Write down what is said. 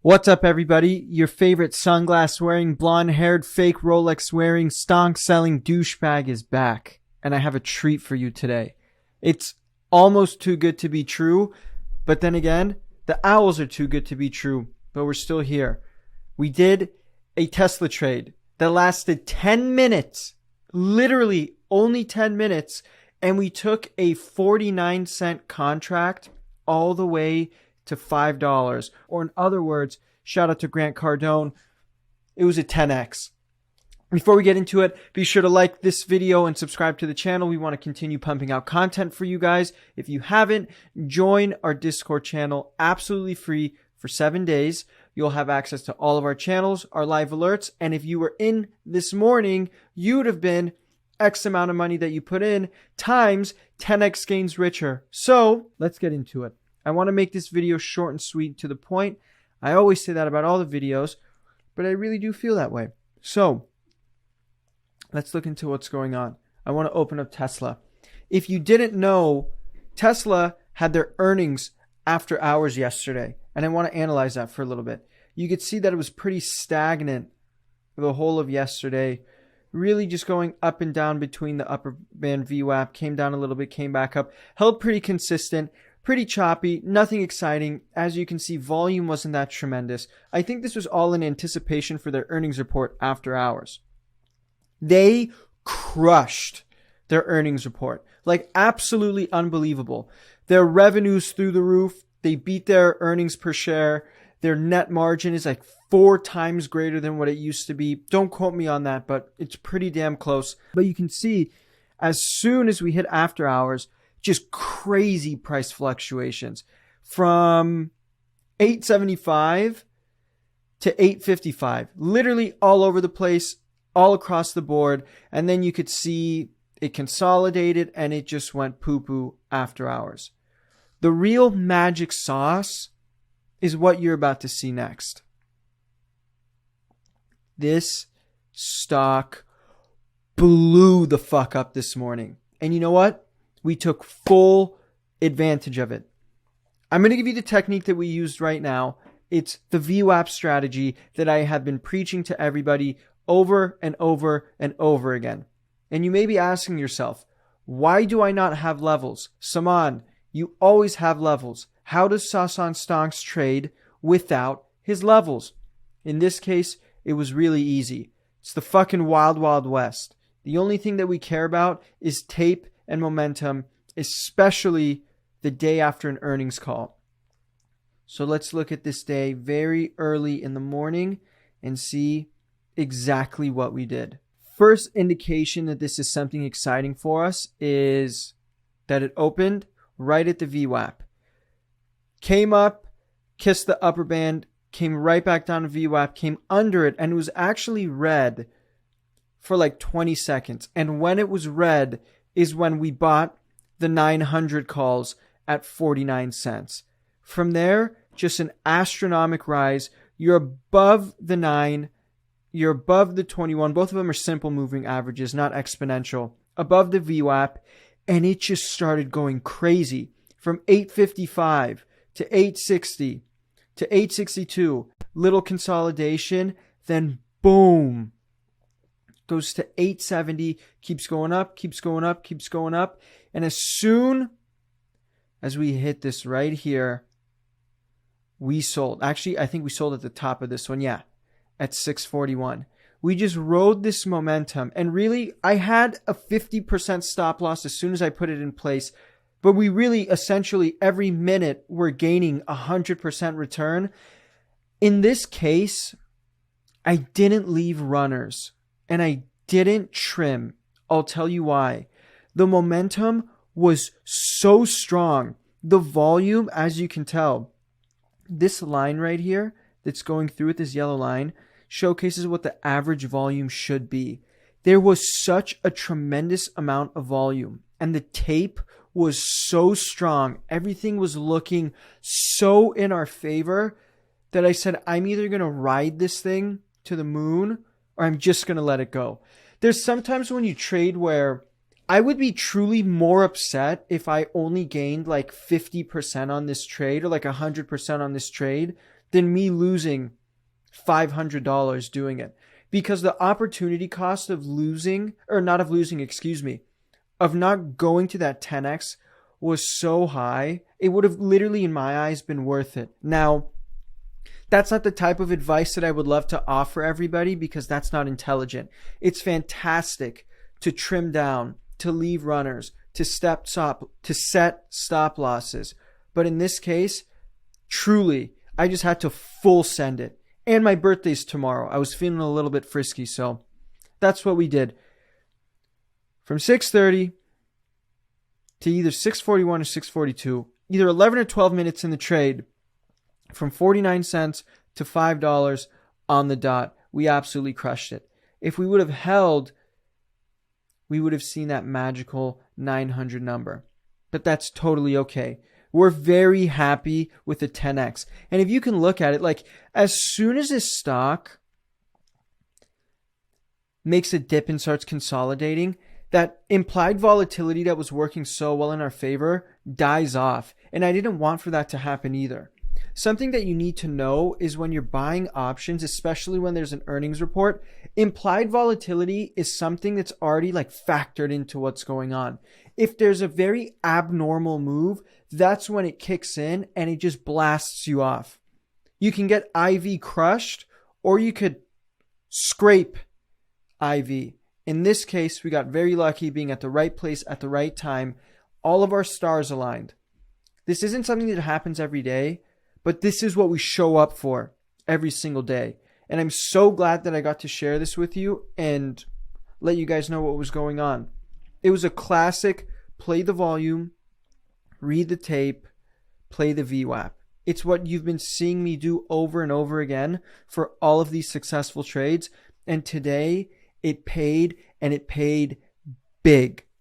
What's up, everybody? Your favorite sunglass-wearing, blonde-haired, fake Rolex-wearing, stonk-selling douchebag is back, and I have a treat for you today. It's almost too good to be true, but then again, the owls are too good to be true, but we're still here. We did a Tesla trade that lasted 10 minutes, literally only 10 minutes, and we took a 49-cent contract all the way to $5, or in other words, shout out to Grant Cardone, it was a 10x. Before we get into it, be sure to like this video and subscribe to the channel. We want to continue pumping out content for you guys. If you haven't, join our Discord channel absolutely free for 7 days. You'll have access to all of our channels, our live alerts, and if you were in this morning, you would have been X amount of money that you put in times 10x gains richer. So let's get into it. I want to make this video short and sweet to the point. I always say that about all the videos, but I really do feel that way. So let's look into what's going on. I want to open up Tesla. If you didn't know, Tesla had their earnings after hours yesterday, and I want to analyze that for a little bit. You could see that it was pretty stagnant the whole of yesterday, really just going up and down between the upper band VWAP, came down a little bit, came back up, held pretty consistent. Pretty choppy, nothing exciting. As you can see, volume wasn't that tremendous. I think this was all in anticipation for their earnings report after hours. They crushed their earnings report. Like, absolutely unbelievable. Their revenues through the roof. They beat their earnings per share. Their net margin is like 4 times greater than what it used to be. Don't quote me on that, but it's pretty damn close. But you can see, as soon as we hit after hours, just crazy price fluctuations from 875 to 855, literally all over the place, all across the board. And then you could see it consolidated and it just went poo-poo after hours. The real magic sauce is what you're about to see next. This stock blew the fuck up this morning. And you know what? We took full advantage of it. I'm going to give you the technique that we used right now. It's the VWAP strategy that I have been preaching to everybody over and over and over again. And you may be asking yourself, why do I not have levels? Saman, you always have levels. How does Sasan Stonks trade without his levels? In this case, it was really easy. It's the fucking wild, wild west. The only thing that we care about is tape and momentum, especially the day after an earnings call. So let's look at this day very early in the morning and see exactly what we did. First indication that this is something exciting for us is that it opened right at the VWAP. Came up, kissed the upper band, came right back down to VWAP, came under it, and it was actually red for like 20 seconds. And when it was red is when we bought the 900 calls at 49 cents. From there, just an astronomical rise. You're above the 9. You're above the 21. Both of them are simple moving averages, not exponential. Above the VWAP. And it just started going crazy. From 855 to 860 to 862. Little consolidation. Then boom. Goes to 870, keeps going up, keeps going up, keeps going up. And as soon as we hit this right here, we sold. Actually, I think we sold at the top of this one. Yeah, at 641. We just rode this momentum. And really, I had a 50% stop loss as soon as I put it in place. But we really, essentially, every minute, we're gaining 100% return. In this case, I didn't leave runners. And I didn't trim. I'll tell you why. The momentum was so strong. The volume, as you can tell, this line right here that's going through with this yellow line showcases what the average volume should be. There was such a tremendous amount of volume. And the tape was so strong. Everything was looking so in our favor that I said, I'm either going to ride this thing to the moon or I'm just going to let it go. There's sometimes when you trade where I would be truly more upset if I only gained like 50% on this trade or like 100% on this trade than me losing $500 doing it. Because the opportunity cost of of not going to that 10x was so high, it would have literally, in my eyes, been worth it. Now, that's not the type of advice that I would love to offer everybody because that's not intelligent. It's fantastic to trim down, to leave runners, to set stop losses. But in this case, truly, I just had to full send it. And my birthday's tomorrow. I was feeling a little bit frisky, so that's what we did. From 6:30 to either 6:41 or 6:42, either 11 or 12 minutes in the trade, from 49 cents to $5 on the dot. We absolutely crushed it. If we would have held, we would have seen that magical 900 number. But that's totally okay. We're very happy with the 10x. And if you can look at it, like as soon as this stock makes a dip and starts consolidating, that implied volatility that was working so well in our favor dies off. And I didn't want for that to happen either. Something that you need to know is when you're buying options, especially when there's an earnings report, implied volatility is something that's already like factored into what's going on. If there's a very abnormal move, that's when it kicks in and it just blasts you off. You can get IV crushed or you could scrape IV. In this case, we got very lucky being at the right place at the right time. All of our stars aligned. This isn't something that happens every day, but this is what we show up for every single day. And I'm so glad that I got to share this with you and let you guys know what was going on. It was a classic play the volume, read the tape, play the VWAP. It's what you've been seeing me do over and over again for all of these successful trades. And today it paid, and it paid big.